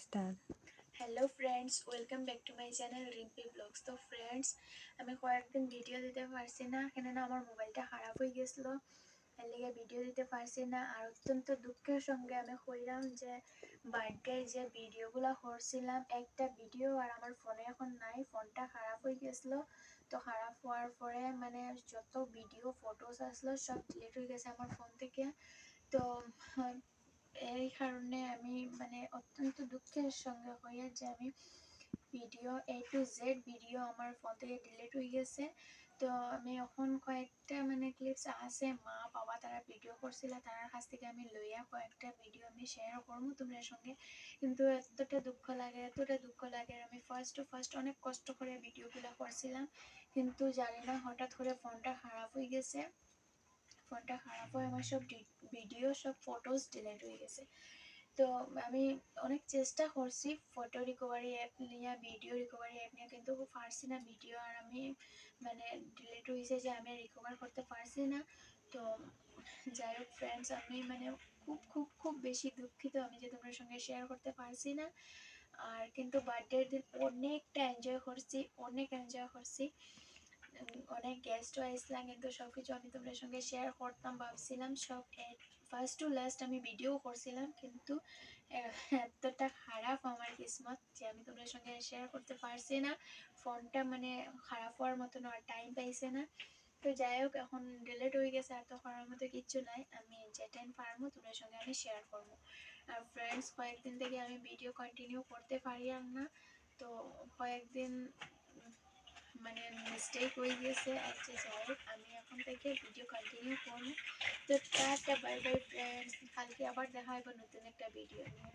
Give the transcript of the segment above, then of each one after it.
Star. Hello friends, welcome back to my channel Rimpi blogs. তো friends, আমি কয়েকদিন video দিতে পারছি না, কেননা আমার মোবাইলটা খারাপ হয়ে গেছিলো, এর লিগে ভিডিও দিতে পারছি না। আর অত্যন্ত দুঃখের সঙ্গে আমি কইলাম যে বার্থডের যে ভিডিওগুলো করছিলাম, একটা ভিডিও আর আমার ফোনে এখন নাই, ফোনটা খারাপ হয়ে গেছিলো। তো খারাপ হওয়ার পরে মানে যত ভিডিও ফটোস আসলো সব ডিলিট হয়ে গেছে আমার ফোন থেকে। তো এই কারণে আমি মানে অত্যন্ত দুঃখের সঙ্গে হয়ে যে আমি video A to Z video আমার ফোন থেকে ডিলিট হয়ে গেছে। তো আমি এখন কয়েকটা মানে ক্লিপস আছে মা বাবা তারা ভিডিও করছিল, তার কাছ থেকে আমি লইয়া কয়েকটা ভিডিও আমি শেয়ার করবো তোমার সঙ্গে। কিন্তু এতটা দুঃখ লাগে। আমি ফার্স্ট অনেক কষ্ট করে ভিডিওগুলো করছিলাম, কিন্তু জানি না হঠাৎ করে ফোনটা খারাপ হয়ে গেছে। ফোনটা খারাপ হয়ে আমার সব ভিডিও সব ফটোস ডিলিট হয়ে গেছে। তো আমি অনেক চেষ্টা করছি ফটো রিকভারি অ্যাপ নিয়ে, ভিডিও রিকভারি অ্যাপ নিয়ে, কিন্তু পারছি না। ভিডিও আর আমি মানে ডিলিট হয়েছে যে আমি রিকভার করতে পারছি না। তো যাই হোক ফ্রেন্ডস, আমি মানে খুব বেশি দুঃখিত আমি যে তোমার সঙ্গে শেয়ার করতে পারছি না। আর কিন্তু বার্থডের দিন অনেকটা এনজয় করছি, অনেক গেস্টও আসলাম, কিন্তু সবকিছু আমি তোমাদের সঙ্গে শেয়ার করতাম ভাবছিলাম সব ফার্স্ট টু লাস্ট আমি ভিডিও করছিলাম, কিন্তু এতটা খারাপ আমার কিসমত যে আমি তোমাদের সঙ্গে শেয়ার করতে পারছি না। ফোনটা মানে খারাপ হওয়ার মতন আর টাইম পাইছে না। তো যাই হোক, এখন ডিলিট হয়ে গেছে, আর তো করার মতো কিচ্ছু নাই। আমি যে টাইম পারবো তোমাদের সঙ্গে আমি শেয়ার করবো। আর ফ্রেন্ডস, কয়েকদিন থেকে আমি ভিডিও কন্টিনিউ করতে পারি আর না। তো কয়েকদিন মানে মিস্টেক হয়ে গেছে। আচ্ছা যাই হোক, আমি এখন থেকে ভিডিও কন্টিনিউ করবো। তো টাটা, বাই বাই ফ্রেন্ডস, কালকে আবার দেখা হবে নতুন একটা ভিডিও নিয়ে।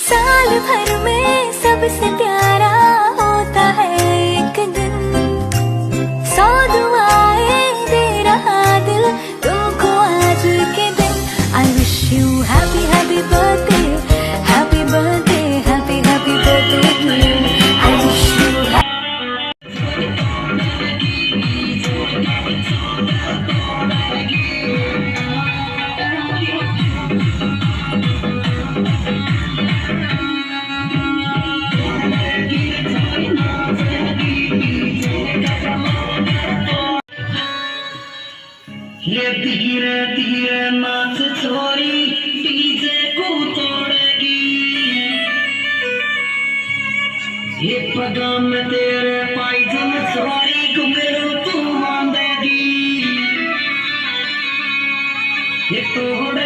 साल भर में सबसे प्यारा होता है एक दिन, 100 दुआएं दे रहा दिल तुमको आज के दिन। I wish you happy happy birthday, happy birthday, happy happy birthday to you. I wish you ये धीरे धीरे नाच छोरी डीजे को तोड़ेगी, ये पगाम तेरे पायजम छोरी घुंघरू तू बांधेगी, ये तोड़